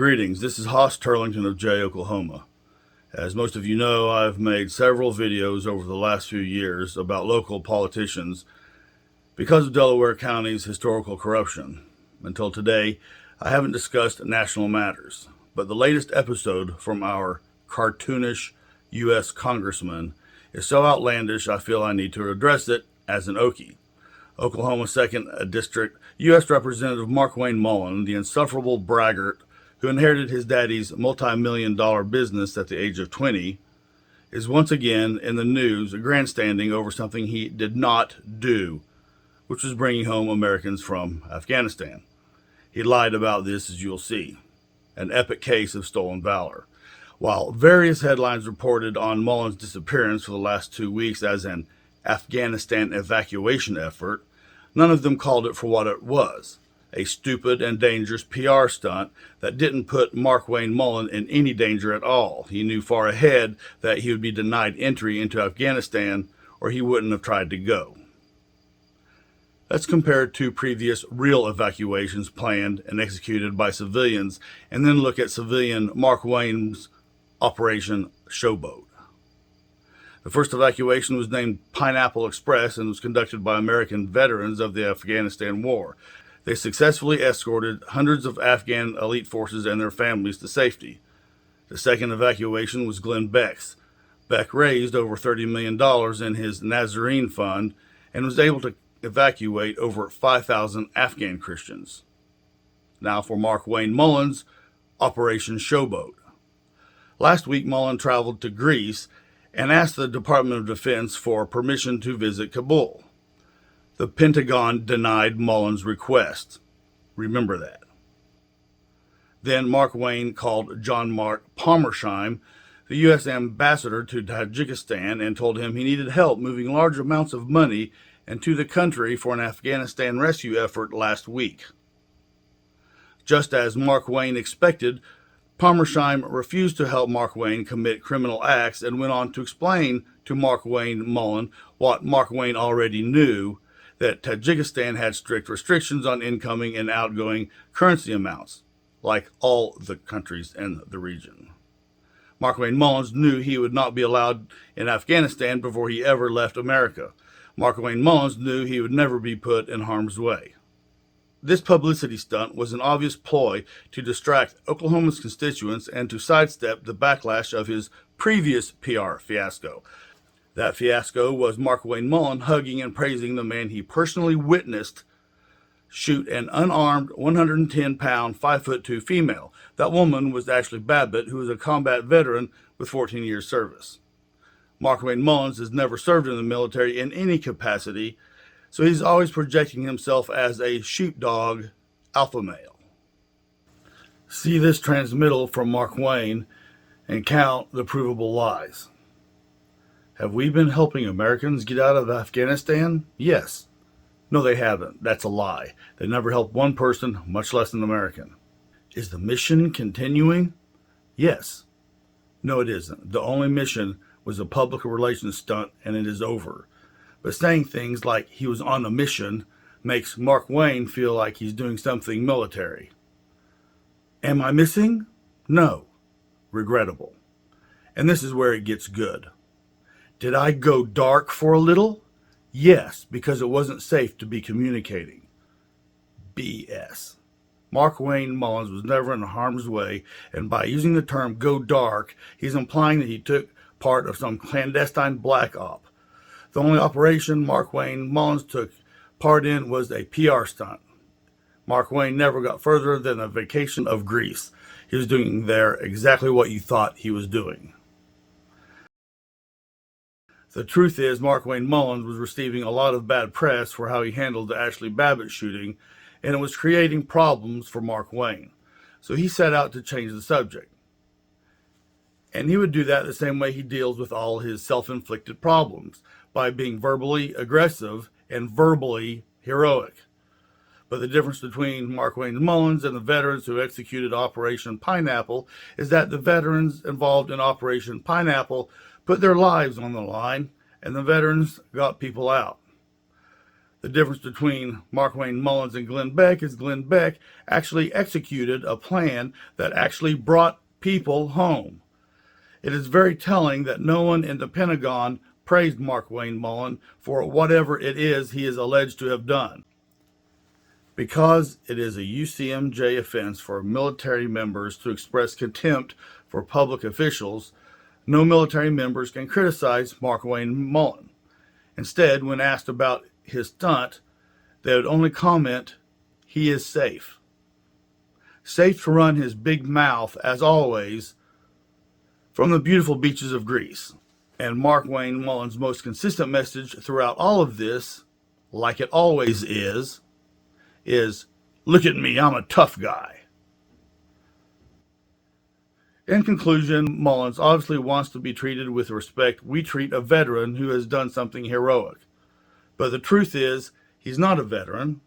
Greetings, this is Hoss Turlington of Jay, Oklahoma. As most of you know, I've made several videos over the last few years about local politicians because of Delaware County's historical corruption. Until today, I haven't discussed national matters, but the latest episode from our cartoonish U.S. congressman is so outlandish I feel I need to address it as an OKIE. Oklahoma 2nd District U.S. Representative MarkWayne Mullin, the insufferable braggart who inherited his daddy's multi-million-dollar business at the age of 20, is once again in the news grandstanding over something he did not do, which was bringing home Americans from Afghanistan. He lied about this, as you'll see. An epic case of stolen valor. While various headlines reported on Mullin's disappearance for the last 2 weeks as an Afghanistan evacuation effort, none of them called it for what it was. A stupid and dangerous PR stunt that didn't put MarkWayne Mullin in any danger at all. He knew far ahead that he would be denied entry into Afghanistan, or he wouldn't have tried to go. Let's compare two previous real evacuations planned and executed by civilians, and then look at civilian MarkWayne's Operation Showboat. The first evacuation was named Pineapple Express and was conducted by American veterans of the Afghanistan War. They successfully escorted hundreds of Afghan elite forces and their families to safety. The second evacuation was Glenn Beck's. Beck raised over $30 million in his Nazarene Fund and was able to evacuate over 5,000 Afghan Christians. Now for MarkWayne Mullin's Operation Showboat. Last week, Mullin traveled to Greece and asked the Department of Defense for permission to visit Kabul. The Pentagon denied Mullin's request. Remember that. Then MarkWayne called John Mark Palmersheim, the U.S. ambassador to Tajikistan, and told him he needed help moving large amounts of money into the country for an Afghanistan rescue effort last week. Just as MarkWayne expected, Palmersheim refused to help MarkWayne commit criminal acts and went on to explain to MarkWayne Mullin what MarkWayne already knew, that Tajikistan had strict restrictions on incoming and outgoing currency amounts, like all the countries in the region. MarkWayne Mullin knew he would not be allowed in Afghanistan before he ever left America. MarkWayne Mullin knew he would never be put in harm's way. This publicity stunt was an obvious ploy to distract Oklahoma's constituents and to sidestep the backlash of his previous PR fiasco. That fiasco was MarkWayne Mullin hugging and praising the man he personally witnessed shoot an unarmed 110-pound, 5'2" female. That woman was Ashley Babbitt, who was a combat veteran with 14 years service. MarkWayne Mullin has never served in the military in any capacity, so he's always projecting himself as a sheepdog alpha male. See this transmittal from MarkWayne and count the provable lies. Have we been helping Americans get out of Afghanistan? Yes. No, they haven't. That's a lie. They never helped one person, much less an American. Is the mission continuing? Yes. No, it isn't. The only mission was a public relations stunt, and it is over. But saying things like he was on a mission makes MarkWayne feel like he's doing something military. Am I missing? No. Regrettable. And this is where it gets good. Did I go dark for a little? Yes, because it wasn't safe to be communicating. BS. MarkWayne Mullin was never in harm's way, and by using the term go dark, he's implying that he took part of some clandestine black op. The only operation MarkWayne Mullin took part in was a PR stunt. MarkWayne never got further than a vacation of Greece. He was doing there exactly what you thought he was doing. The truth is, MarkWayne Mullin was receiving a lot of bad press for how he handled the Ashley Babbitt shooting, and it was creating problems for MarkWayne. So he set out to change the subject. And he would do that the same way he deals with all his self-inflicted problems, by being verbally aggressive and verbally heroic. But the difference between MarkWayne Mullin and the veterans who executed Operation Pineapple is that the veterans involved in Operation Pineapple put their lives on the line, and the veterans got people out. The difference between MarkWayne Mullin and Glenn Beck is Glenn Beck actually executed a plan that actually brought people home. It is very telling that no one in the Pentagon praised MarkWayne Mullin for whatever it is he is alleged to have done. Because it is a UCMJ offense for military members to express contempt for public officials, no military members can criticize MarkWayne Mullin. Instead, when asked about his stunt, they would only comment, "He is safe." Safe to run his big mouth, as always, from the beautiful beaches of Greece. And MarkWayne Mullin's most consistent message throughout all of this, like it always is, "Look at me, I'm a tough guy." In conclusion, Mullins obviously wants to be treated with the respect we treat a veteran who has done something heroic. But the truth is, he's not a veteran,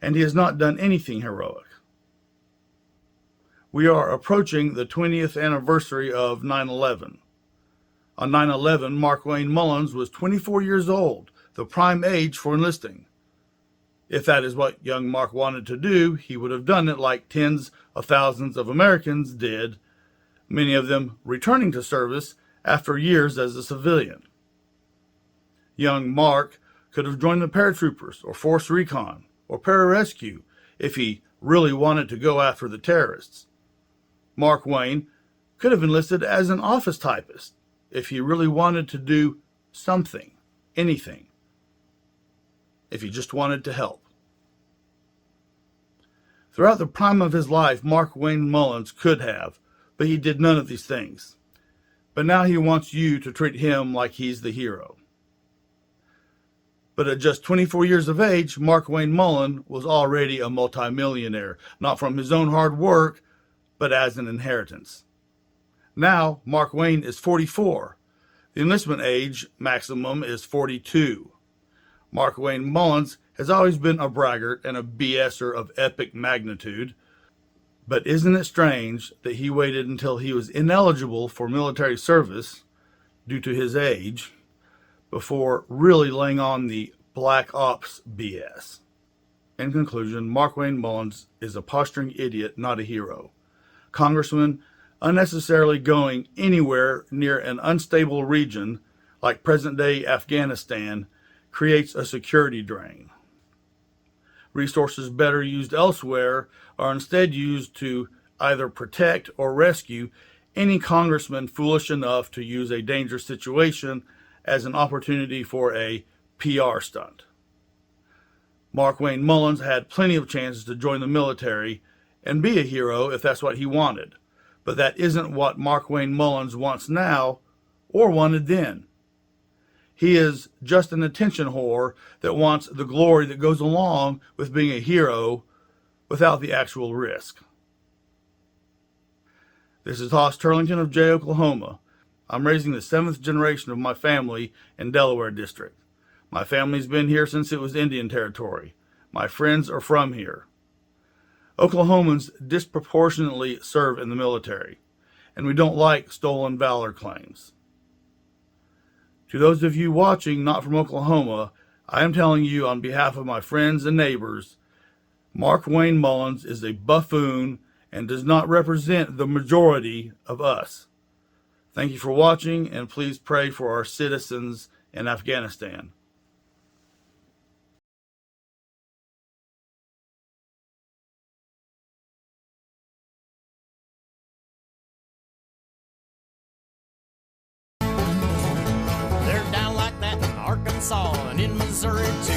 and he has not done anything heroic. We are approaching the 20th anniversary of 9/11. On 9/11, MarkWayne Mullin was 24 years old, the prime age for enlisting. If that is what young Mark wanted to do, he would have done it like tens of thousands of Americans did, many of them returning to service after years as a civilian. Young Mark could have joined the paratroopers or force recon or pararescue if he really wanted to go after the terrorists. MarkWayne could have enlisted as an office typist if he really wanted to do something, anything, if he just wanted to help. Throughout the prime of his life, MarkWayne Mullin could have, but he did none of these things. But now he wants you to treat him like he's the hero. But at just 24 years of age, MarkWayne Mullin was already a multimillionaire, not from his own hard work, but as an inheritance. Now, MarkWayne is 44. The enlistment age maximum is 42. MarkWayne Mullin has always been a braggart and a BSer of epic magnitude. But isn't it strange that he waited until he was ineligible for military service due to his age before really laying on the Black Ops BS? In conclusion, MarkWayne Mullin is a posturing idiot, not a hero. Congressman unnecessarily going anywhere near an unstable region like present-day Afghanistan creates a security drain. Resources better used elsewhere are instead used to either protect or rescue any congressman foolish enough to use a dangerous situation as an opportunity for a PR stunt. MarkWayne Mullin had plenty of chances to join the military and be a hero if that's what he wanted, but that isn't what MarkWayne Mullin wants now or wanted then. He is just an attention whore that wants the glory that goes along with being a hero without the actual risk. This is Hoss Turlington of Jay, Oklahoma. I'm raising the 7th generation of my family in Delaware District. My family's been here since it was Indian Territory. My friends are from here. Oklahomans disproportionately serve in the military, and we don't like stolen valor claims. To those of you watching not from Oklahoma, I am telling you on behalf of my friends and neighbors, MarkWayne Mullin is a buffoon and does not represent the majority of us. Thank you for watching, and please pray for our citizens in Afghanistan. Arkansas and in Missouri too.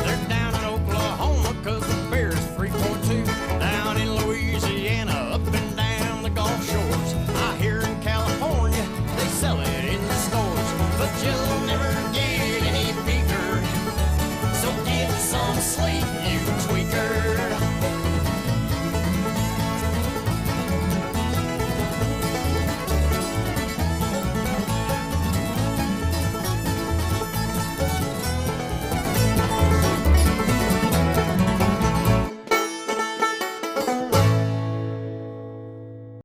They're down in Oklahoma 'cause the beer's 3.2. Down in Louisiana, up and down the Gulf Shores. I hear in California they sell it in the stores, but you'll never get any bigger. So get some sleep, you tweaker.